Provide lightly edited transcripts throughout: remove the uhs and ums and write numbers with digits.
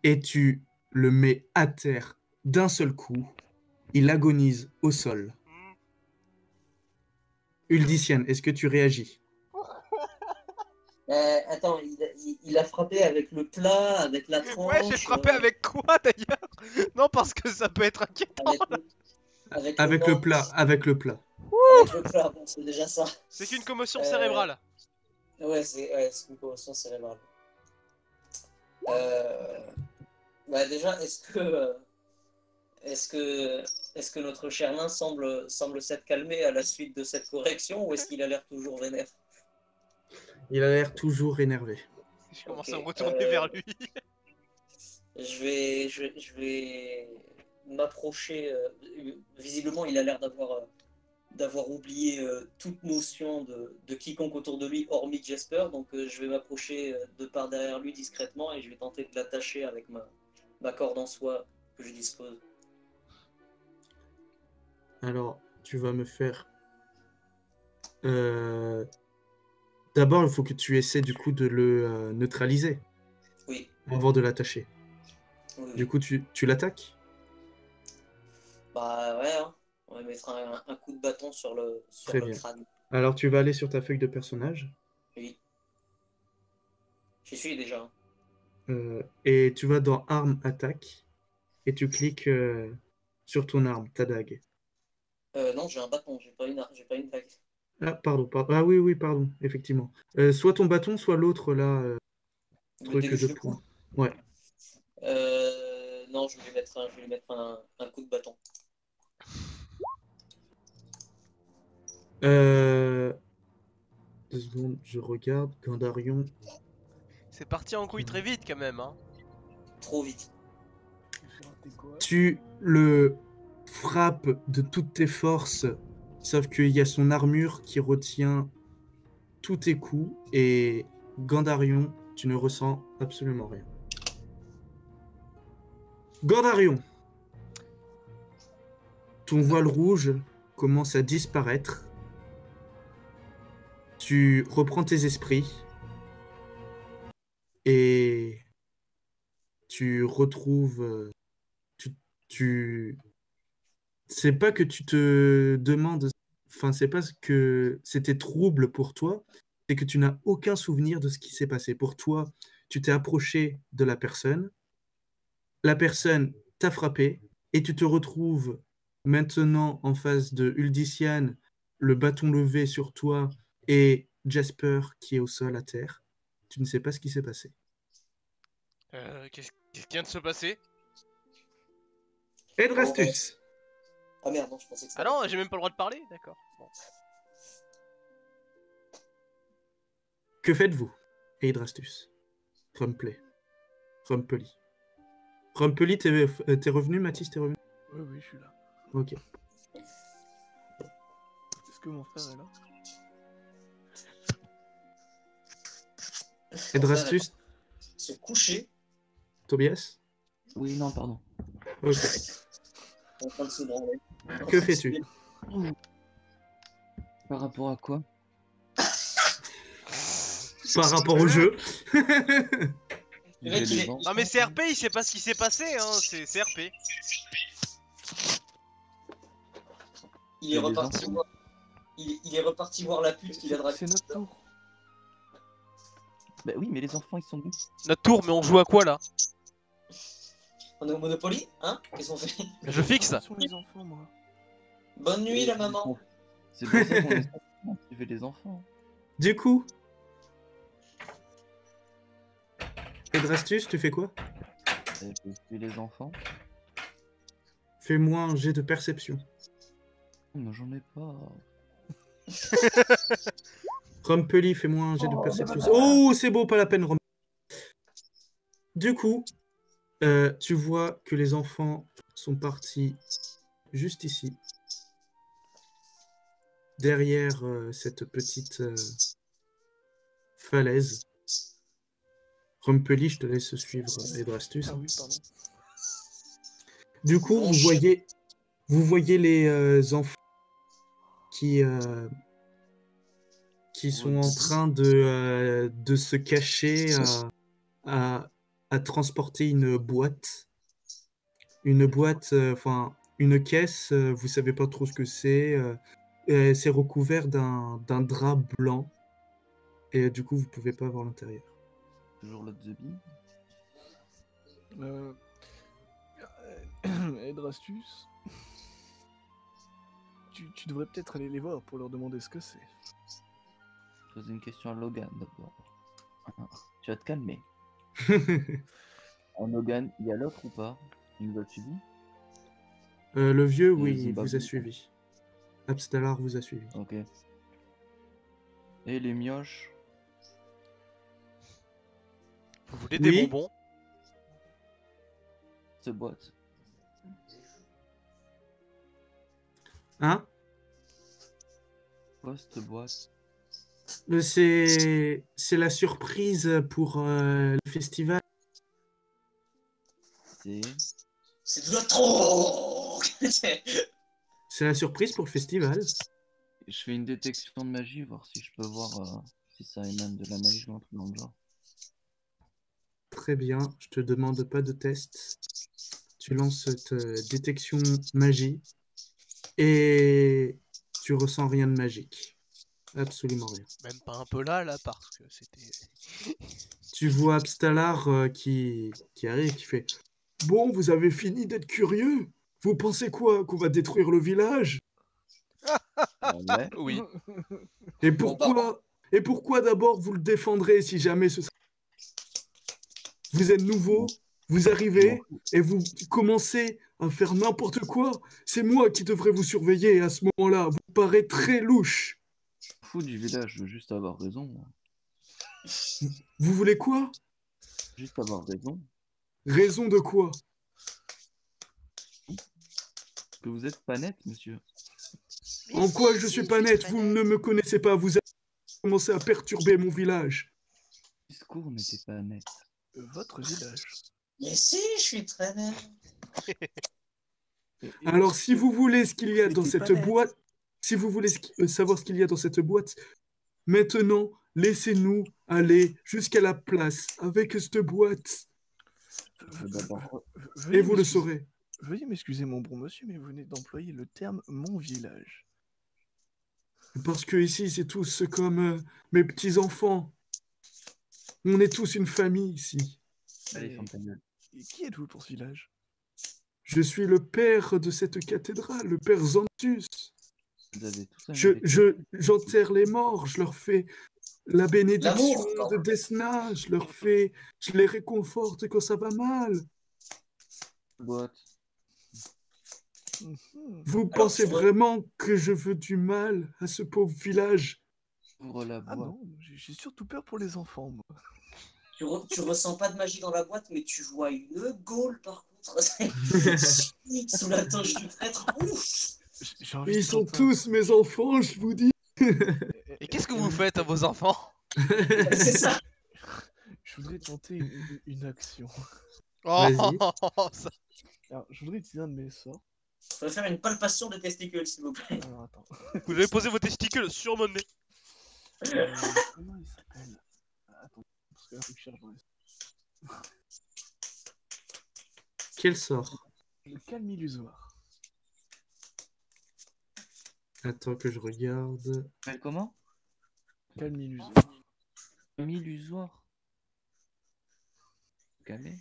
et tu le mets à terre d'un seul coup. Il agonise au sol. Uldicienne, est-ce que tu réagis? Attends, il a frappé avec le plat, avec la Ouais, j'ai tranche, frappé avec quoi d'ailleurs? Non, parce que ça peut être inquiétant. avec avec le Avec le plat, manche, avec le plat. avec le plat. Bon, c'est déjà ça. C'est qu'une commotion Euh, cérébrale. ouais, c'est une commotion cérébrale. Euh, Bah déjà, est-ce que, est-ce que notre cher nain semble s'être calmé à la suite de cette correction ou est-ce qu'il a l'air toujours vénère? Il a l'air toujours énervé. Je Ok. commence à me retourner vers lui. Je vais m'approcher. Visiblement, il a l'air d'avoir oublié toute notion de quiconque autour de lui, hormis Jasper. Donc, je vais m'approcher de par derrière lui discrètement et je vais tenter de l'attacher avec ma corde en soie que je dispose. Alors, tu vas me faire... euh, D'abord, il faut que tu essaies du coup de le neutraliser Oui, avant de l'attacher. oui, Du oui. coup, tu l'attaques? Bah ouais, hein. On va mettre un coup de bâton sur Très le bien. crâne. Alors, tu vas aller sur ta feuille de personnage Oui, j'y suis déjà. et tu vas dans Arme Attaque et tu cliques sur ton arme, ta dague. Non, j'ai un bâton, j'ai pas une dague. Ah, pardon, pardon. Ah oui, oui, pardon, effectivement. Soit ton bâton, soit l'autre là, Le truc déluge de de coups. poing. Ouais. Non, je vais lui mettre un coup de bâton. Euh, 2 secondes, je regarde. Gandarion. C'est parti en couille très vite quand même, hein. Trop vite. Tu le frappes de toutes tes forces, sauf qu'il y a son armure qui retient tous tes coups et Gandarion, tu ne ressens absolument rien. Gandarion, ton voile rouge commence à disparaître. Tu reprends tes esprits et tu retrouves. Tu, tu... C'est pas que tu te demandes. Enfin, c'est pas que c'était trouble pour toi, c'est que tu n'as aucun souvenir de ce qui s'est passé. Pour toi, tu t'es approché de la personne t'a frappé, et tu te retrouves maintenant en face de Uldician, le bâton levé sur toi, et Jasper qui est au sol à terre. Tu ne sais pas ce qui s'est passé. Qu'est-ce qui vient de se passer? Oh, bah, Edrastus, ah merde, non, je pensais que Ah c'était non, moi. j'ai même pas le droit de parler? D'accord. Bon. que faites-vous? Edrastus, Rumpley, Rumpeli. Rumpeli, t'es revenu, Mathis, t'es revenu? Oui, oui, je suis là. Ok. Est-ce que mon frère est là? Mon frère est Edrastus, se coucher Tobias? Oui, non, pardon. Ok. en train de se branler. Que fais-tu? Par rapport à quoi? Par rapport au jeu? Le mec, J'ai il des est- enfants. Non mais c'est RP, il sait pas ce qui s'est passé, hein. C'est RP. Il est Il y a des reparti enfants. voir. Il est reparti voir la pute qu'il a draguée. C'est notre tour. Bah oui, mais les enfants, ils sont où? Notre tour, mais on joue à quoi là? On est au Monopoly, hein? Qu'est-ce qu'on fait? Je fixe. Sur les enfants, moi. Bonne nuit, la maman. C'est pour ça qu'on laisse tu fais les enfants. Du coup, Edrastus, tu fais quoi? Je fais les enfants. Fais-moi un jet de perception. Mais j'en ai pas. Rumpeli, fais-moi un jet de perception. Oh, c'est beau, pas la peine, Rumpeli. Du coup, tu vois que les enfants sont partis juste ici, derrière cette petite falaise. Rumpeli, je te laisse suivre Edrastus. Ah oui, pardon. Du coup, vous voyez les enfants qui sont en train de se cacher à à transporter une boîte. Une boîte, enfin, une caisse, vous savez pas trop ce que c'est. C'est recouvert d'un drap blanc. Et du coup, vous pouvez pas voir l'intérieur. Toujours le The Bee. Edrastus, tu devrais peut-être aller les voir pour leur demander ce que c'est. Je pose une question à Logan d'abord. Tu vas te calmer. En Logan, il y a l'autre ou pas? Il nous a suivi? Le vieux, Le oui, il Zimbabwe. vous a suivi. Abstalar vous a suivi. Ok. Et les mioches? Vous voulez Oui. des bonbons? Cette boîte. Hein? Quoi cette boîte? C'est la surprise pour le festival. C'est... C'est de la trop. C'est la surprise pour le festival. Je fais une détection de magie, voir si je peux voir si ça émane de la magie ou un truc dans le genre. Très bien, je te demande pas de test. Tu lances cette détection magie et tu ressens rien de magique. Absolument rien. Même pas un peu là, parce que c'était... Tu vois Abstalar qui arrive, qui fait « Bon, vous avez fini d'être curieux? Vous pensez quoi? Qu'on va détruire le village? Ouais. Oui. Et Bon, pourquoi d'abord vous le défendrez si jamais ce serait... Vous êtes nouveau, vous arrivez et vous commencez à faire n'importe quoi. C'est moi qui devrais vous surveiller à ce moment-là. Vous paraît très louche. Fou du village, je veux juste avoir raison. Moi. Vous voulez quoi? Juste avoir raison. Raison de quoi? Que vous êtes pas net, monsieur. En quoi je suis pas net? Vous ne me connaissez pas. Vous avez commencé à perturber mon village. Le discours n'était pas net. Votre village. Mais si, je suis très net. Alors, si vous voulez ce qu'il y a Mais dans t'es cette pas net. boîte, si vous voulez savoir ce qu'il y a dans cette boîte, maintenant, laissez-nous aller jusqu'à la place avec cette boîte D'abord, et vous le saurez. Veuillez m'excuser, mon bon monsieur, mais vous venez d'employer le terme mon village. Parce que ici, c'est tous comme mes petits-enfants. On est tous une famille ici. allez, Et- ferme ta gueule. Et qui êtes-vous pour ce village? Je suis le père de cette cathédrale, le père Xanthus. Vous avez tous un mérite. J'enterre les morts, je leur fais la bénédiction L'amour, pardon. de Desna, je les réconforte quand ça va mal. Boîte. Mhm. Vous Alors, pensez tu vois- vraiment que je veux du mal à ce pauvre village? Ouvre la Ah boîte. non, j'ai surtout peur pour les enfants, moi. Tu ressens pas de magie dans la boîte, mais tu vois une gaule par contre. Sous la toche du prêtre. Ouf. J'ai envie de Ils sont tenter un- tous mes enfants, je vous dis. Et qu'est-ce que vous faites à vos enfants? C'est ça. Je voudrais tenter une action. Oh, Vas-y. ça- Alors, je voudrais utiliser un de mes sorts. On va faire une palpation des testicules, s'il vous plaît. Alors, attends. Vous avez posé vos testicules sur mon nez. Comment il s'appelle? Attends, parce que là, faut que je cherche dans les... Quel sort? Le calme illusoire. Attends que je regarde. Appelle comment? Calme illusoire. Illusoire. Calmé.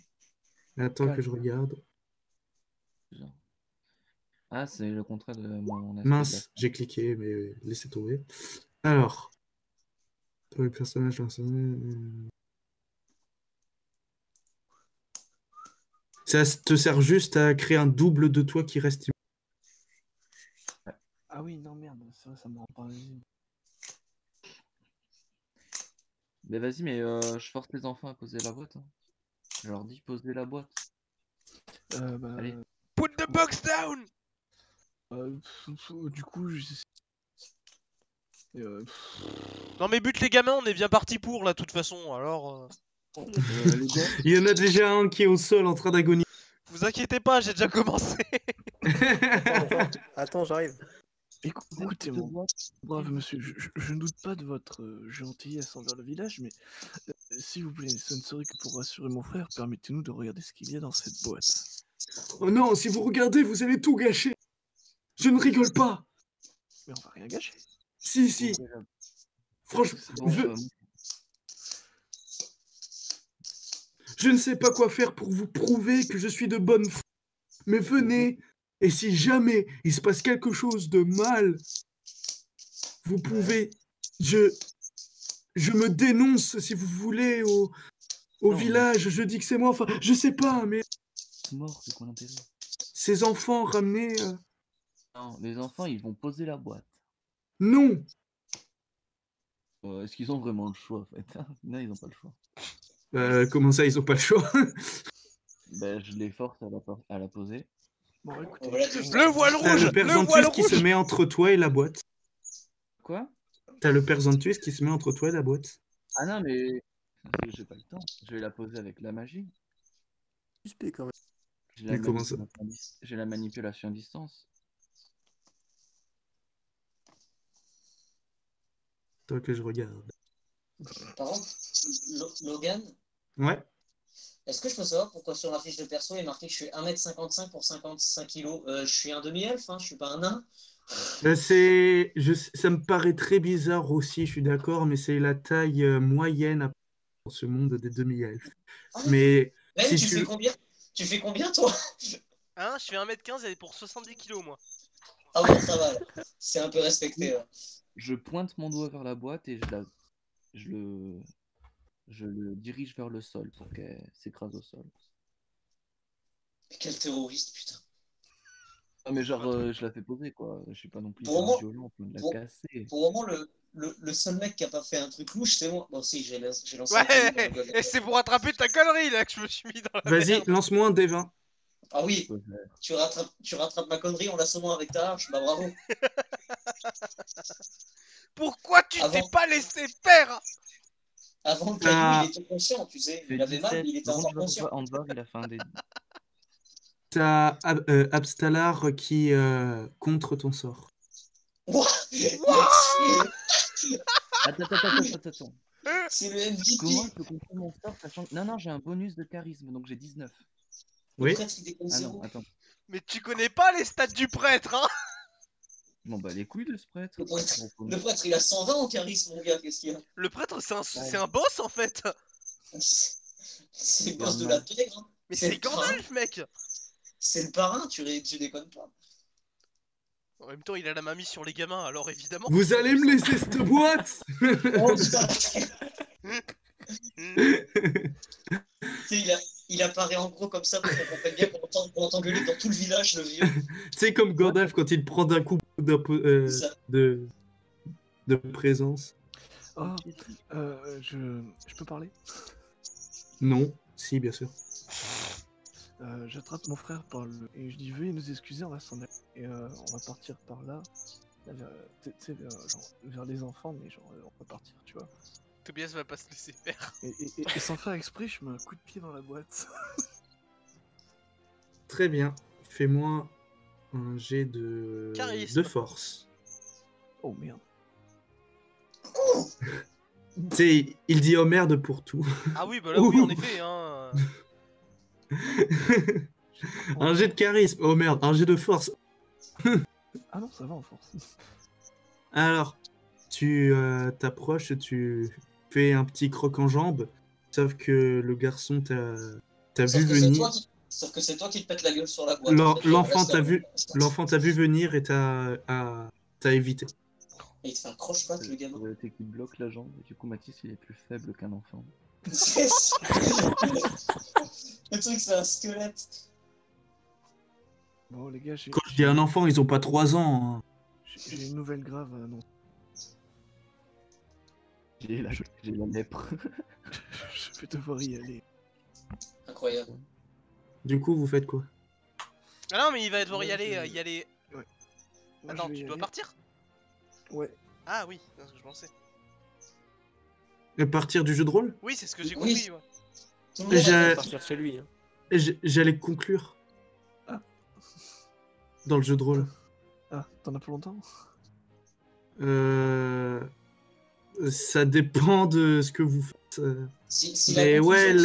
Attends que je regarde. Ah, c'est le contraire de mon aspect Mince, j'ai cliqué, mais laissez tomber. Alors, pour les personnages, ça te sert juste à créer un double de toi qui reste. Ah oui, non, merde, ça me rend pas invisible. Mais vas-y, mais je force les enfants à poser la boîte. Hein. Je leur dis poser la boîte. Bah, Allez. Put the box down! du coup, Non mais bute les gamins, on est bien parti pour là, de toute façon, alors... Les gars, Il y en a déjà un qui est au sol en train d'agoniser. Vous inquiétez pas, j'ai déjà commencé. Attends, j'arrive. Écoutez, deux mon boîtes. brave monsieur, je ne doute pas de votre gentillesse envers le village, mais S'il vous plaît, ce ne serait que pour rassurer mon frère, permettez-nous de regarder ce qu'il y a dans cette boîte. Oh non, si vous regardez, vous allez tout gâcher. Je ne rigole pas. Mais on va rien gâcher. Si. Ok, là, Franchement, c'est bon, je ne sais pas quoi faire pour vous prouver que je suis de bonne foi. Mais venez, et si jamais il se passe quelque chose de mal, vous pouvez... Je me dénonce, si vous voulez, au Non, village. Je dis que c'est moi. Enfin, je sais pas, mais c'est mort, c'est quoi l'intérêt? ces enfants ramenés... Non, les enfants, ils vont poser la boîte. Non. Est-ce qu'ils ont vraiment le choix, en fait? Non, ils n'ont pas le choix. Comment ça, ils ont pas le choix? Ben, je les force à la poser. Bon, écoutez, Voilà, Le voile T'as rouge. le père Le voile Zantus qui se rouge. met entre toi et la boîte. Quoi? T'as le père Zantus qui se met entre toi et la boîte. Ah non, mais j'ai pas le temps. Je vais la poser avec la magie. suspect quand même. J'ai Mais comment ça? J'ai la manipulation à distance. Toi que je regarde. Par contre, Logan, Ouais. est-ce que je peux savoir pourquoi sur ma fiche de perso il est marqué que je suis 1m55 pour 55 kilos? Je suis un demi-elfe, hein, je suis pas un nain. Ça me paraît très bizarre aussi, je suis d'accord, mais c'est la taille moyenne dans ce monde des demi-elfes. Ah, Mais Ben, si tu fais combien? Tu fais combien, toi? Hein, je fais 1m15 et pour 70 kilos, moi. Ah bon, ça va, là. C'est un peu respecté, là. Je pointe mon doigt vers la boîte et je le dirige vers le sol pour qu'elle s'écrase au sol. Mais quel terroriste, putain. Ah, mais genre, je la fais poser, quoi. Je suis pas non plus Pour moi- violent pour de la pour- casser. Pour le moment, le seul mec qui a pas fait un truc louche, c'est moi. Bon, si, j'ai lancé un Ouais, caillou dans la gueule. et c'est pour rattraper ta connerie là que je me suis mis dans la vas-y, merde. lance-moi un D20. Ah oui, Ouais. tu rattrapes ma connerie en l'assommant avec ta hache, bah bravo. Pourquoi tu Avant- t'es pas laissé faire? Avant le caillou, Ah. il était conscient, tu sais. Fait Il avait mal, 17. mais il était Par contre, encore conscient. en bas, il a fait un dé. T'as Abstalar qui contre ton sort. Ouah, Attends. c'est le MVP. Comment je peux comprendre mon sort sachant que... Non, j'ai un bonus de charisme, donc j'ai 19. Le Oui. prêtre, il déconne Ah zéro. non, attends. Mais tu connais pas les stats du prêtre, hein? Bon, bah les couilles de ce prêtre. Le prêtre, il a 120 en charisme, mon gars, qu'est-ce qu'il y a? Le prêtre, c'est un boss en fait. C'est le boss de la pègre. Hein. Mais C'est c'est le parrain. Gandalf, mec. C'est le parrain, tu déconnes pas. En même temps, il a la main mise sur les gamins, alors évidemment. Vous allez me laisser cette boîte? Oh putain. Tu sais, il apparaît en gros comme ça pour qu'on comprenne bien qu'on entend gueuler dans tout le village, le vieux. C'est comme Gandalf quand il prend d'un coup Ça. de présence. Ah, je peux parler? Non, si, bien sûr. J'attrape mon frère et je dis veuillez nous excuser, on va s'en aller. Et on va partir par là. Tu sais, genre, vers les enfants, mais genre, on va partir, tu vois. Tobias va pas se laisser faire. Et sans faire exprès, je mets un coup de pied dans la boîte. Très bien. Fais-moi un jet de Charisme. force. Oh merde. Tu sais, il dit oh merde pour tout. Ah oui, bah là oui, en effet, hein. Un jet de charisme. Oh merde, un jet de force. Ah non, ça va en force. Alors, tu t'approches, tu fais un petit croc en jambe, sauf que le garçon t'a vu venir. Sauf que c'est toi qui te pètes la gueule sur la boîte. L'enfant t'a vu venir et t'a évité. Et il te fait un croche-patte, le gamin. Qui bloque la jambe, et du coup Mathis il est plus faible qu'un enfant. C'est ça. Le truc, c'est un squelette. Bon les gars, Quand je dis un enfant, ils ont pas 3 ans. Hein. j'ai une nouvelle grave à annoncer. J'ai la lèpre. Je vais devoir y aller. Incroyable. Du coup, vous faites quoi? Ah non, mais il va devoir y Ouais, aller. Moi, Attends, je vais tu y dois aller. partir? Ouais. Ah oui, c'est ce que je pensais. À partir du jeu de rôle? Oui, c'est ce que j'ai Oui. compris, ouais. Tout le monde J'ai- a Partir chez lui. Hein. J'allais conclure. Ah. Dans le jeu de rôle. Ah, t'en as pour longtemps? Ça dépend de ce que vous faites. Si Mais ouais,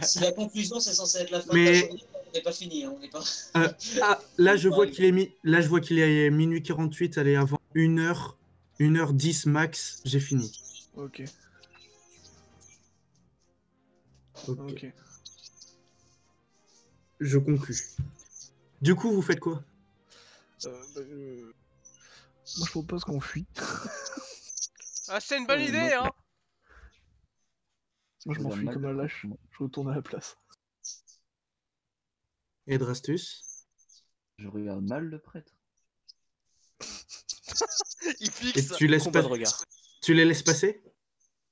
si la conclusion c'est censé être la fin Mais- de la journée, on n'est pas fini. Hein, on n'est pas... là, je vois qu'il est minuit 48, allez, avant 1h10 max, j'ai fini. Ok. Ok. Ok. Je conclus. Du coup, vous faites quoi? Moi, je propose qu'on fuit. Ah, c'est une bonne idée, hein. Moi, je m'en regarde fuis mal comme un le lâche. prêtre, moi. Je retourne à la place. Et Drastus? Je regarde mal le prêtre. Il Et fixe. tu laisses Combat pas... de regard. Tu les laisses passer?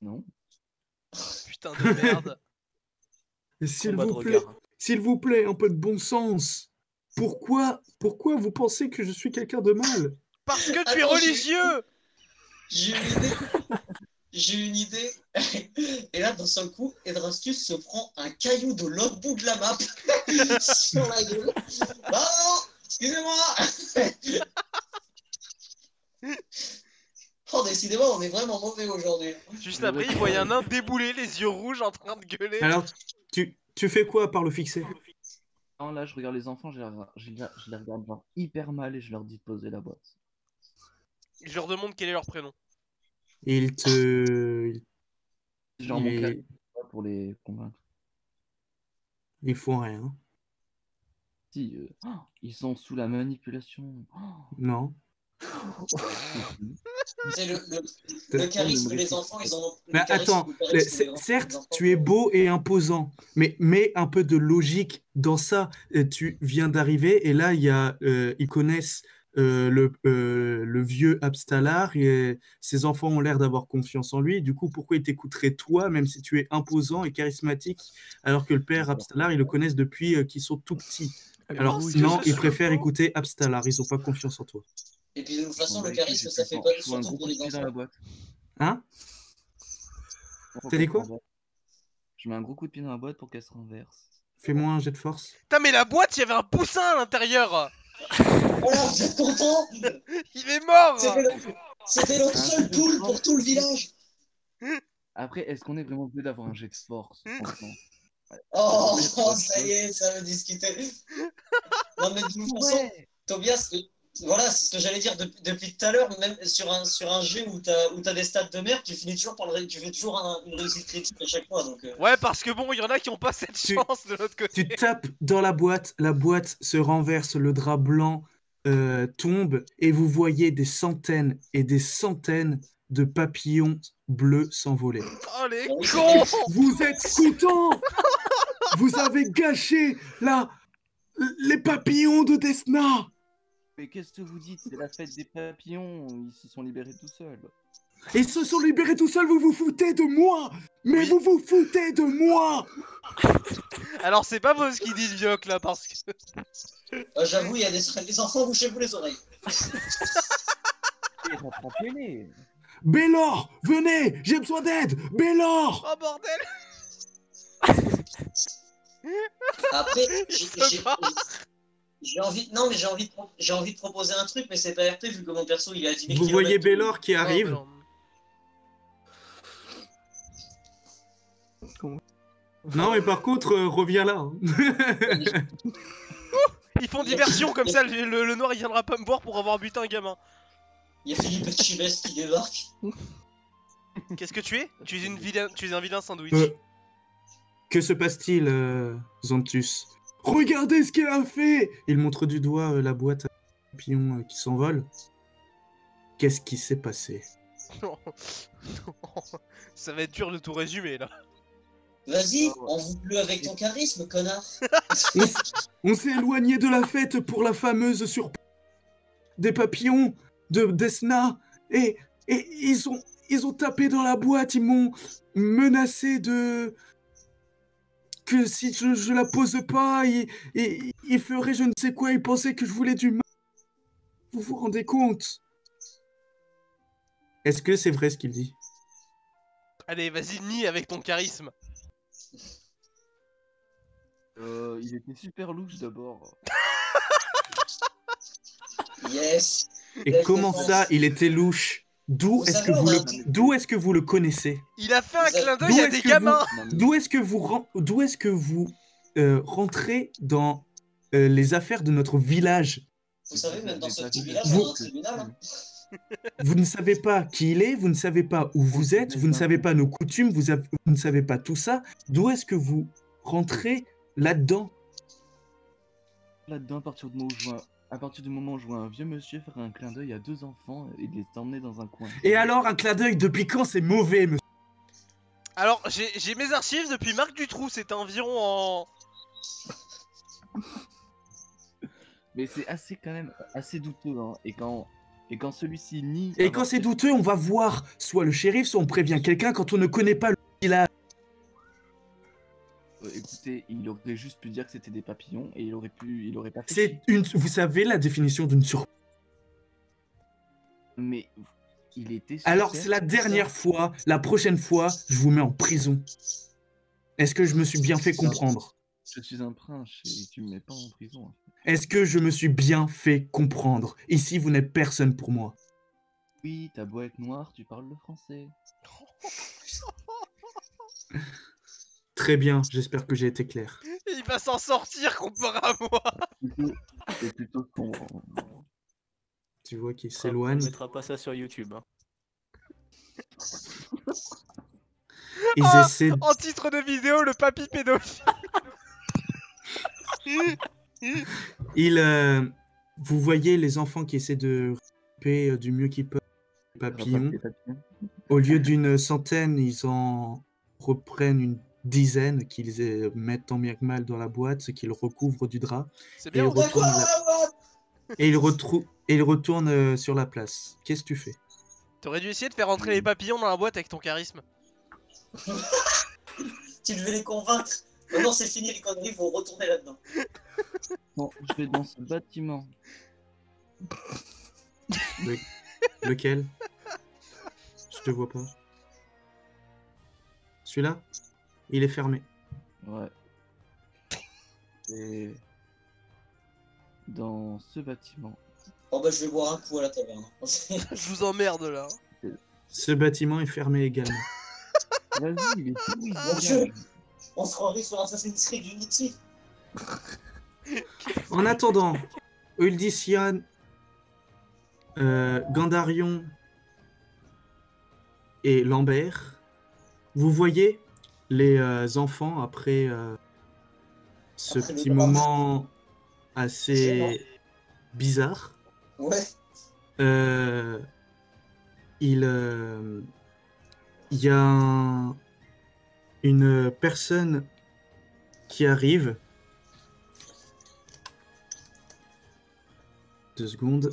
Non. Putain de merde. Et S'il Combat de vous plaît, regard. s'il vous plaît, un peu de bon sens. Pourquoi vous pensez que je suis quelqu'un de mal? Parce que tu es Attends, religieux. J'ai une idée. J'ai une idée. Et là, d'un seul coup, Edrastus se prend un caillou de l'autre bout de la map sur la gueule. Non, excusez-moi. Oh, décidément, on est vraiment mauvais aujourd'hui. Juste après, il voyait un nain débouler, les yeux rouges, en train de gueuler. Alors, tu fais quoi par le fixer? Non, là, je regarde les enfants, je les regarde genre hyper mal et je leur dis de poser la boîte. Je leur demande quel est leur prénom. Il te... Genre Il mon est- cas pour les convaincre. Ils font rien. Si, ils sont sous la manipulation. Non. C'est le charisme des enfants, ils en ont. Mais attends, certes, tu es beau et imposant, mais mets un peu de logique dans ça. Tu viens d'arriver et là, ils connaissent le vieux Abstalar et ses enfants ont l'air d'avoir confiance en lui. Du coup, pourquoi ils t'écouteraient toi, même si tu es imposant et charismatique, alors que le père Abstalar, ils le connaissent depuis qu'ils sont tout petits. Alors oui, non, je ils suis préfèrent faux. écouter Abstalar, ils n'ont pas confiance en toi. Et puis de toute façon, le Bon, charisme, ça fait je pas fous un surtout gros pour coup de les pied dans enfants. la boîte. Hein? Pour T'as dit qu'elle quoi? se renverse. Je mets un gros coup de pied dans la boîte pour qu'elle se renverse. Fais-moi un jet de force. Putain, mais la boîte, il y avait un poussin à l'intérieur. Voilà, vous êtes contents? Il est mort. C'était notre seul pool pour tout le village. Après, est-ce qu'on est vraiment obligé d'avoir un jet de force, franchement? Oh, ça y est, ça veut discuter. Non, mais de toute façon, Tobias, voilà, c'est ce que j'allais dire depuis tout à l'heure, même sur un jeu où t'as des stats de merde, tu finis toujours tu fais toujours une réussite critique à chaque fois. Donc, Ouais, parce que bon, il y en a qui ont pas cette chance de l'autre côté. Tu tapes dans la boîte se renverse, le drap blanc tombe et vous voyez des centaines et des centaines de papillons bleus s'envoler. Oh les oui, cons. Vous êtes contents? Vous avez gâché les papillons de Desna. Mais qu'est-ce que vous dites? C'est la fête des papillons, ils se sont libérés tout seuls. Ils se sont libérés tout seuls, vous vous foutez de moi. Mais Oui. vous vous foutez de moi. Alors c'est pas beau ce qu'il dit le Vioc là, parce que... j'avoue, il y a des enfants, bouchez-vous les oreilles. Et rattrapez-les. Bélor, venez, j'ai besoin d'aide. Bélor. Oh bordel. Après, se barre. j'ai envie, non, mais j'ai envie de proposer un truc, mais c'est pas RP vu que mon perso il est à 10 000 Vous voyez kilomètres. Bélor qui Oh, arrive. mais non. Non, mais par contre, reviens là. Hein. Ils font diversion comme ça, le noir il viendra pas me voir pour avoir buté un gamin. Il y a Philippe Chibès qui débarque. Qu'est-ce que tu es? Tu es un vilain sandwich. Que se passe-t-il, Xanthus? Regardez ce qu'elle a fait! Il montre du doigt la boîte à papillons qui s'envole. Qu'est-ce qui s'est passé? Non. Ça va être dur de tout résumer là. Vas-y, envoie-le avec ton charisme, connard. On s'est éloigné de la fête pour la fameuse surprise des papillons de Desna et ils ont tapé dans la boîte, ils m'ont menacé de... que si je la pose pas, ils feraient je ne sais quoi, ils pensaient que je voulais du mal. Vous vous rendez compte? Est-ce que c'est vrai ce qu'il dit? Allez, vas-y, nie avec ton charisme. Il était super louche d'abord. Yes. Et comment ça, il était louche? D'où Vous est-ce savez, que on vous a le... un petit- d'où est-ce que vous le connaissez? Il a fait un Vous avez- clin d'œil D'où à est-ce des que gamins. Non, mais D'où est-ce que vous rentrez dans les affaires de notre village? Vous savez, même dans avez ce pas petit vu village, Vous- on a un tribunal. Hein. Vous ne savez pas qui il est, vous ne savez pas où vous êtes, vous ne savez pas nos coutumes, vous ne savez pas tout ça. D'où est-ce que vous rentrez là-dedans? Là-dedans, à partir du moment où je vois un vieux monsieur faire un clin d'œil à 2 enfants et les emmener dans un coin. Et alors, un clin d'œil, depuis quand c'est mauvais, monsieur? Alors, j'ai mes archives depuis Marc Dutroux, c'était environ en... Mais c'est assez quand même assez douteux, hein. Et quand celui-ci nie. Et avoir quand c'est fait- douteux, on va voir soit le shérif, soit on prévient quelqu'un quand on ne connaît pas le village. Écoutez, il aurait juste pu dire que c'était des papillons et il aurait pas fait. C'est une... Vous savez la définition d'une surprise. Mais il était. sur Alors, Terre, c'est la tout dernière ça. fois, la prochaine fois, je vous mets en prison. Est-ce que je me suis bien fait comprendre? Je suis un prince et tu me mets pas en prison. En fait. Est-ce que je me suis bien fait comprendre? Ici, vous n'êtes personne pour moi. Oui, t'as beau être noir, tu parles le français. Très bien, j'espère que j'ai été clair. Il va s'en sortir comparé à moi. C'est plutôt con. Tu vois qu'il On s'éloigne. mettra pas ça sur YouTube. Hein. Ils Ah, essaient... En titre de vidéo, le papy pédophile. Vous voyez les enfants qui essaient de récupérer du mieux qu'ils peuvent les papillons. Les papillons. Au lieu d'une centaine, ils en reprennent une dizaine qu'ils mettent tant bien que mal dans la boîte, ce qu'ils recouvrent du drap. C'est Et bien. ils on voit. retournent, et ils retournent sur la place. Qu'est-ce que tu fais? T'aurais dû essayer de faire rentrer les papillons dans la boîte avec ton charisme. Tu devais les convaincre. Maintenant, c'est fini les conneries, faut retourner là-dedans. Bon, je vais dans ce bâtiment. Lequel? Je te vois pas. Celui-là? Il est fermé. Ouais. Et dans ce bâtiment. Oh bah, je vais boire un coup à la taverne. Je vous emmerde là. Ce bâtiment est fermé également. Vas-y, il est tout. Il Mon se Dieu. regarde. On se croirait sur Assassin's Creed Unity. En attendant, Uldician, Gandarion et Lambert, vous voyez les enfants après ce Après le petit drame. moment assez bizarre. Ouais. Il y a une personne qui arrive. 2 secondes.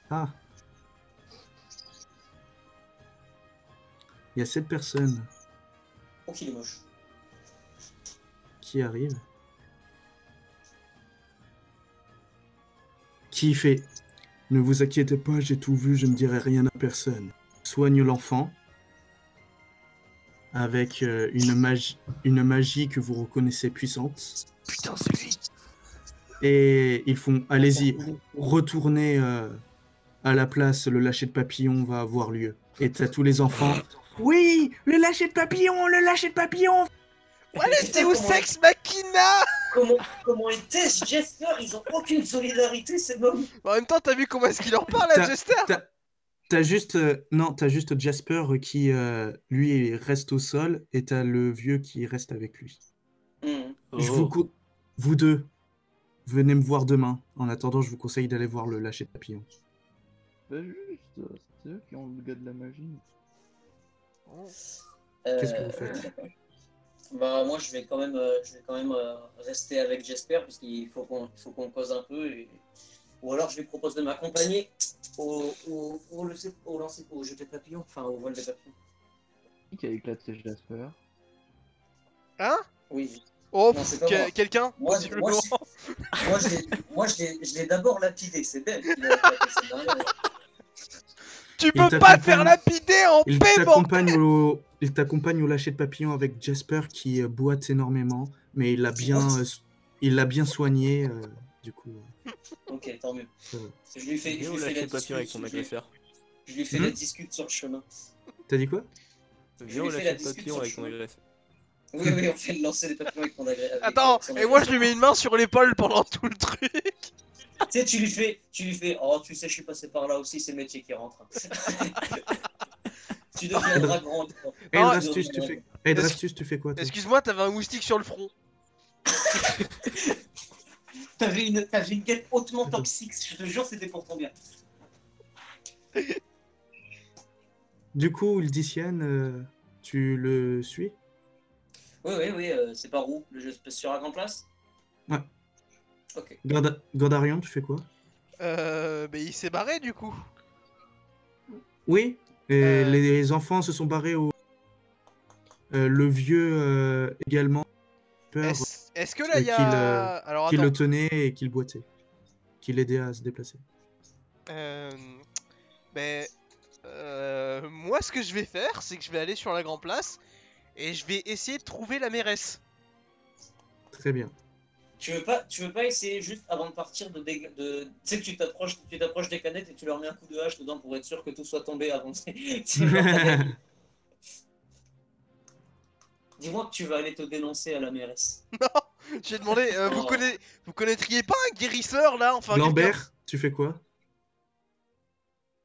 Ah. Il y a cette personne Oh, qu'il est moche. qui arrive. Qui fait: ne vous inquiétez pas, j'ai tout vu, je ne dirai rien à personne. Soigne l'enfant avec une magie que vous reconnaissez puissante. Putain, c'est lui. Et ils font: allez-y, retournez à la place, le lâcher de papillon va avoir lieu. Et t'as tous les enfants: oui, le lâcher de papillon, le lâcher de papillon. Allez, Putain, c'est où comment- Sex Machina? Comment était Jasper? Ils ont aucune solidarité, ces mômes. En même temps, t'as vu comment est-ce qu'il leur parle à T'as- Jester? T'as juste non, t'as juste Jasper qui lui reste au sol et t'as le vieux qui reste avec lui. Je Oh. vous deux, venez me voir demain. En attendant, je vous conseille d'aller voir le lâcher de papillon. Bah juste, c'est eux qui ont le gars de la magie. Qu'est-ce que vous faites? Bah moi je vais quand même rester avec Jasper parce qu'il faut qu'on cause un peu ou alors je lui propose de m'accompagner au jeté de papillon, enfin au vol des papillons. Qui a éclaté Jasper? Hein? Oui. Oh, Non, c'est pas moi. quelqu'un? Moi, Possiblement. je l'ai d'abord lapidé, c'est belle. Il a éclaté, c'est dingue. Tu Il peux pas t'accompagne- le faire lapider en Il paix, t'accompagne au lâcher de papillon avec Jasper qui boite énormément, mais il l'a bien soigné, du coup. Ok, tant mieux. ça va. Je lui fais Et on la lâche le papillon avec discussion, son agresseur. Je lui fais la discute sur le chemin. T'as dit quoi? Viens, on lui fais lâche la le discute papillon sur avec le ton chemin. agresse. Oui, oui, on fait lancer les papillons avec mon agrès. Attends, et moi je lui mets une main sur l'épaule pendant tout le truc. Tu sais, tu lui fais, oh, tu sais, je suis passé par là aussi, c'est le métier qui rentre. Tu deviendras grand. Eldrastus, tu fais quoi, toi? Excuse-moi, t'avais un moustique sur le front. T'avais une quête hautement toxique, je te jure, c'était pour ton bien. Du coup, Uldician, tu le suis? Oui, c'est par où? Le jeu se passe sur la grande place? Ouais. Ok. Gandarion, tu fais quoi? Mais il s'est barré du coup. Oui, et les enfants se sont barrés au... le vieux également, peur Est-ce que là il y a... Alors qu'il attends. le tenait et qu'il boitait, qu'il aidait à se déplacer. Mais... moi ce que je vais faire, c'est que je vais aller sur la grande place et je vais essayer de trouver la mairesse. Très bien. Tu veux pas essayer juste avant de partir de... Tu sais que tu t'approches des canettes et tu leur mets un coup de hache dedans pour être sûr que tout soit tombé avant. Dis-moi que tu vas aller te dénoncer à la mairesse. Non, j'ai demandé, vous connaîtriez pas un guérisseur là, enfin Lambert, tu fais quoi?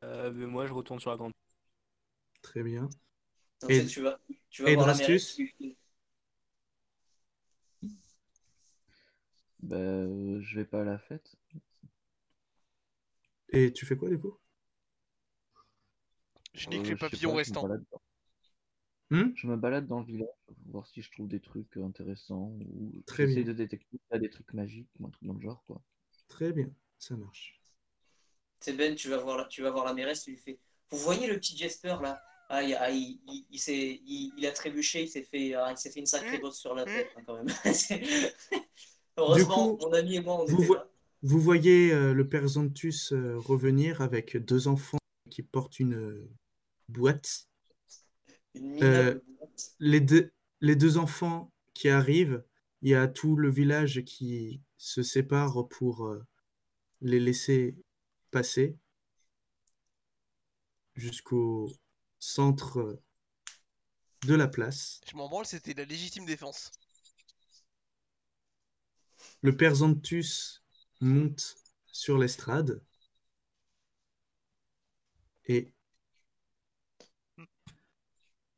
Mais moi, je retourne sur la grande. Très bien. Donc, Et- tu vas voir la mairesse. Eldrastus, Bah, je vais pas à la fête. et tu fais quoi du coup? Je nique les Je sais papillons pas, je me restants. balade. Hmm. Je me balade dans le village pour voir si je trouve des trucs intéressants ou Très j'essaie bien. de détecter s'il y a des trucs magiques ou un truc dans le genre, quoi. Très bien, ça marche. C'est Ben, tu vas voir la mairesse, tu lui fais. Vous voyez le petit Jesper là? Ah, il a trébuché, il s'est fait une sacrée bosse sur la tête hein, quand même. Heureusement, Du coup, mon ami et moi, on Vous, était là. vous voyez le père Xanthus revenir avec deux enfants qui portent une boîte. Une minable boîte. Les deux enfants qui arrivent, il y a tout le village qui se sépare pour les laisser passer jusqu'au centre de la place. Je m'en branle, c'était la légitime défense. Le père Xanthus monte sur l'estrade et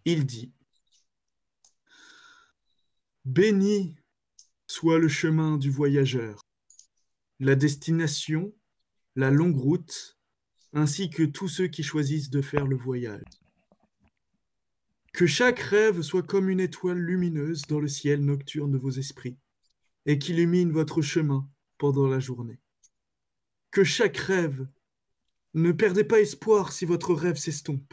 il dit: Béni soit le chemin du voyageur, la destination, la longue route, ainsi que tous ceux qui choisissent de faire le voyage. Que chaque rêve soit comme une étoile lumineuse dans le ciel nocturne de vos esprits, et qu'illumine votre chemin pendant la journée. Que chaque rêve, ne perdez pas espoir si votre rêve s'estompe,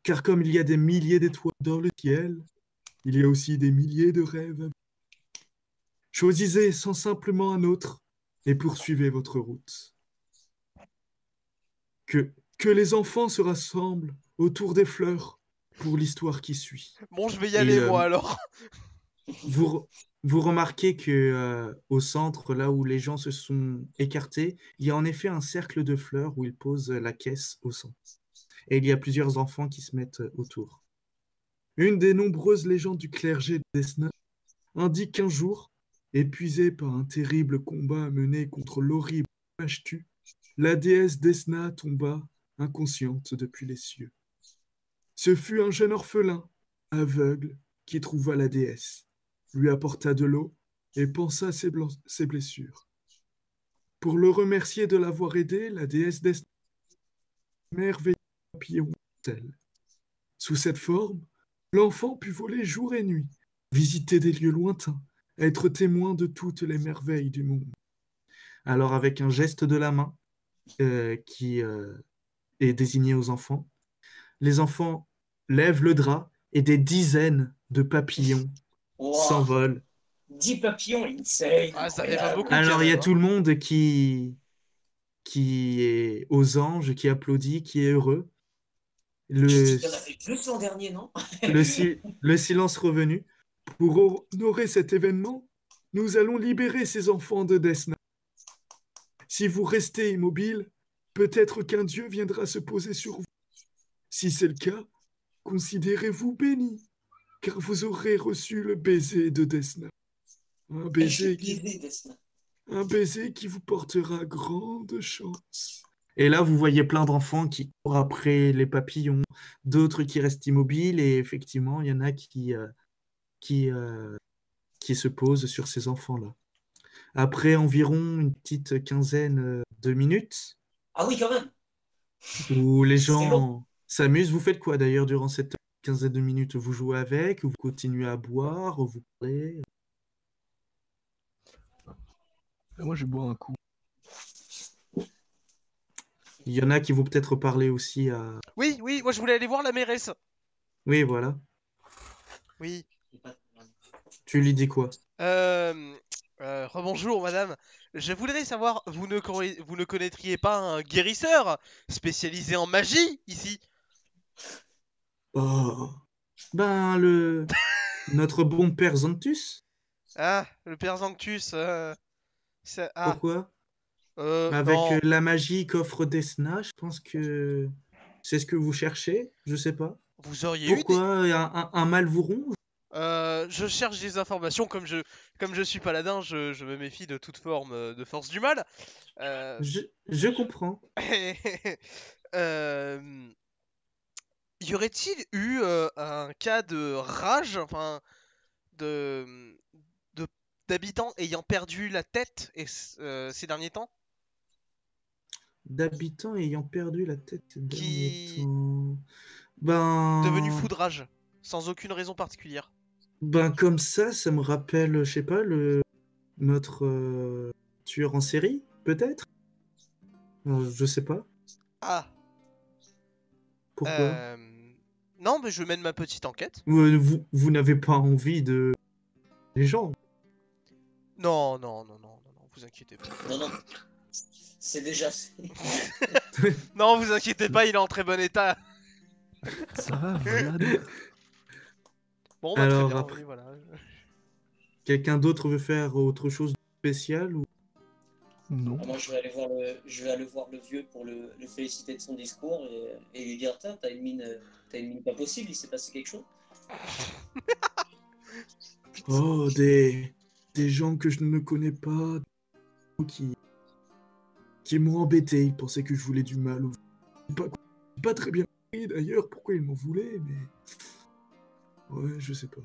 car comme il y a des milliers d'étoiles dans le ciel, il y a aussi des milliers de rêves. Choisissez sans simplement un autre et poursuivez votre route. Que les enfants se rassemblent autour des fleurs pour l'histoire qui suit. Bon, je vais y aller moi alors. Vous remarquez que au centre, là où les gens se sont écartés, il y a en effet un cercle de fleurs où ils posent la caisse au centre. Et il y a plusieurs enfants qui se mettent autour. Une des nombreuses légendes du clergé de Desna indique qu'un jour, épuisée par un terrible combat mené contre l'horrible Pashtu, la déesse Desna tomba inconsciente depuis les cieux. Ce fut un jeune orphelin, aveugle, qui trouva la déesse, lui apporta de l'eau et pansa ses blessures. Pour le remercier de l'avoir aidé, la déesse Desna merveilleux papillon mortel. Sous cette forme, l'enfant put voler jour et nuit, visiter des lieux lointains, être témoin de toutes les merveilles du monde. Alors, avec un geste de la main qui est désigné aux enfants, les enfants lèvent le drap et des dizaines de papillons s'envolent. 10 papillons, insane. Ah, ça fait pas beaucoup. Alors, il y a même, tout le monde qui est aux anges, qui applaudit, qui est heureux. Il y en avait plus l'an dernier, non? Le silence revenu. Pour honorer cet événement, nous allons libérer ces enfants de Desna. Si vous restez immobile, peut-être qu'un dieu viendra se poser sur vous Si c'est le cas, considérez-vous béni, car vous aurez reçu le baiser de Desna. Un baiser un baiser qui vous portera grande chance. Et là, vous voyez plein d'enfants qui courent après les papillons, d'autres qui restent immobiles, et effectivement, il y en a qui se posent sur ces enfants-là. Après environ une petite quinzaine de minutes, Ah oui, quand même. où les C'est long. gens s'amusent, vous faites quoi d'ailleurs durant cette quinzaine de minutes? Vous jouez avec, vous continuez à boire, vous parlez? Moi, je bois un coup. Il y en a qui vont peut-être parler aussi à... Oui, moi je voulais aller voir la mairesse. Oui, voilà. Oui. Tu lui dis quoi? Rebonjour madame. Je voudrais savoir, vous ne connaîtriez pas un guérisseur spécialisé en magie ici? Oh, ben, notre bon père Zantus. Ah, le père Sanctus. Ah, Pourquoi? Avec non. la magie qu'offre Desna, je pense que c'est ce que vous cherchez, je sais pas. Vous auriez eu des... Pourquoi un mal vous ronge? Je cherche des informations, comme je suis paladin, je me méfie de toute forme de force du mal. Je comprends. Y aurait-il eu un cas de rage, enfin, de d'habitants ayant perdu la tête ces derniers temps? D'habitants ayant perdu la tête ces derniers Qui temps. Ben, devenu foudrage, sans aucune raison particulière. ben comme ça me rappelle, je sais pas, notre tueur en série, peut-être? Je sais pas. Ah. Pourquoi? Non, mais je mène ma petite enquête. Vous n'avez pas envie de... Les gens. Non, vous inquiétez pas. Non. C'est déjà fait. Non, vous inquiétez pas, il est en très bon état. Ça va, Vlad? Bon, bah Alors, très bien, après- oui, voilà. Quelqu'un d'autre veut faire autre chose de spécial ou... Non. Moi, je vais aller voir le vieux pour le féliciter de son discours et lui dire t'as une mine pas possible, il s'est passé quelque chose. Oh, des gens que je ne connais pas, qui m'ont embêté. Ils pensaient que je voulais du mal. J'ai pas très bien compris d'ailleurs pourquoi ils m'en voulaient, mais... Ouais, je sais pas.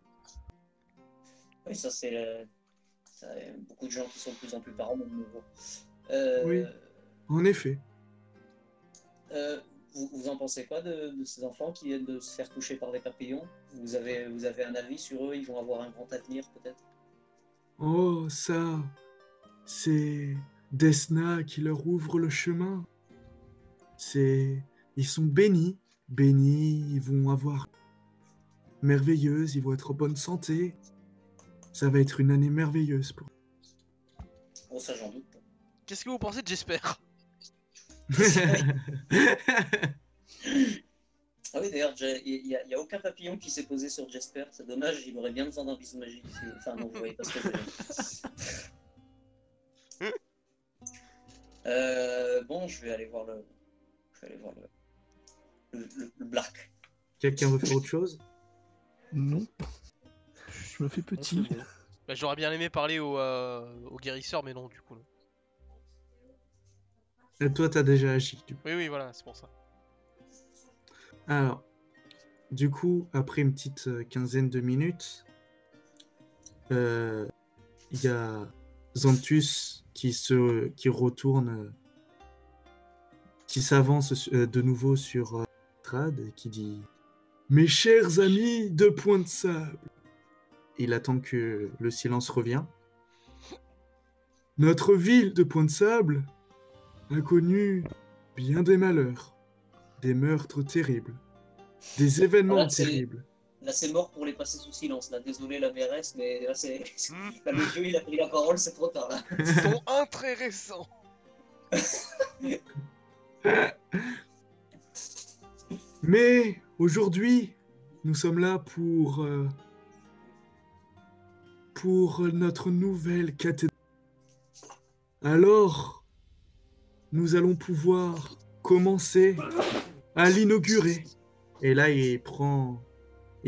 Oui, ça c'est beaucoup de gens qui sont de plus en plus parents de nouveau. Oui. En effet. Vous en pensez quoi de ces enfants qui viennent de se faire toucher par des papillons? Vous avez un avis sur eux? Ils vont avoir un grand avenir peut-être? Oh, ça... C'est Desna qui leur ouvre le chemin. Ils sont bénis. Bénis, ils vont avoir... merveilleuse, ils vont être en bonne santé. Ça va être une année merveilleuse pour... Oh, ça j'en doute pas. Qu'est-ce que vous pensez de Jesper? Ah oui, d'ailleurs, il y a aucun papillon qui s'est posé sur Jasper. C'est dommage, il aurait bien besoin d'un bisou magique. Enfin, non, vous voyez pas ce que je veux dire. Bon, je vais aller voir le Black. Quelqu'un veut faire autre chose? Non. Je me fais On se petit. fait. Bah, j'aurais bien aimé parler au guérisseur, mais non, du coup. Non. Et toi, t'as déjà agi. Oui, voilà, c'est pour ça. Alors, du coup, après une petite quinzaine de minutes, il y a Xanthus qui retourne, qui s'avance de nouveau sur Trad et qui dit « Mes chers amis de Point de Sable !» Il attend que le silence revienne. « Notre ville de Point de Sable a connu bien des malheurs. Des meurtres terribles. Des événements Voilà, terribles. Là, c'est mort pour les passer sous silence. Là, désolé la mairesse, mais là, là, le vieux, il a pris la parole, c'est trop tard là. Ton intéressant. Mais aujourd'hui, nous sommes là pour notre nouvelle cathédrale. Alors, nous allons pouvoir commencer à l'inaugurer. Et là, il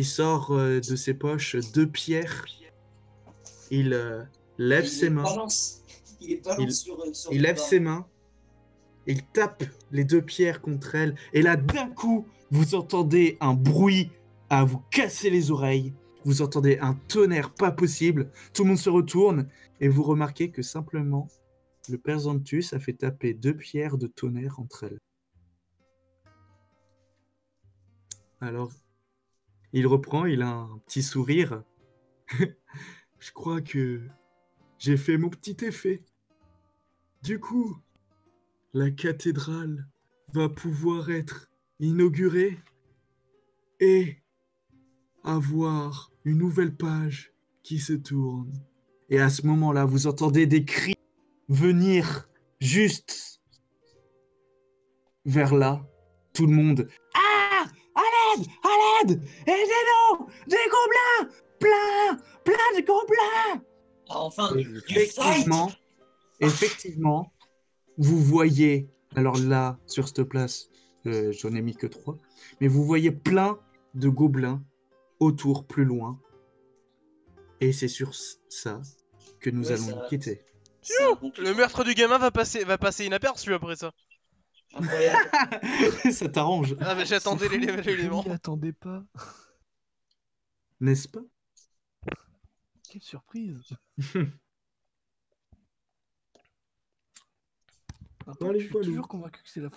sort de ses poches 2 pierres. Il lève ses mains. Il est balance sur Il le lève bas. ses mains. Il tape les 2 pierres contre elle. Et là, d'un coup, vous entendez un bruit à vous casser les oreilles. Vous entendez un tonnerre pas possible. Tout le monde se retourne. Et vous remarquez que simplement, le père Zantus a fait taper 2 pierres de tonnerre entre elles. Alors, il reprend, il a un petit sourire. Je crois que j'ai fait mon petit effet. Du coup, la cathédrale va pouvoir être inaugurée et avoir une nouvelle page qui se tourne. Et à ce moment-là, vous entendez des cris venir juste vers là. Tout le monde. Ah! À l'aide! À l'aide! Aidez-nous! Des gobelins! Plein de gobelins! Ah, enfin, Effectivement, vous voyez, alors là, sur cette place, j'en ai mis que 3, mais vous voyez plein de gobelins autour, plus loin. Et c'est sur ça que nous allons nous quitter. Le meurtre du gamin va passer inaperçu après ça. Incroyable. Ça t'arrange, Ah mais j'attendais C'est fou, l'élément. Je m'y attendais pas. n'est-ce pas? Quelle surprise. Allez, Je suis voilà. toujours convaincu que c'est la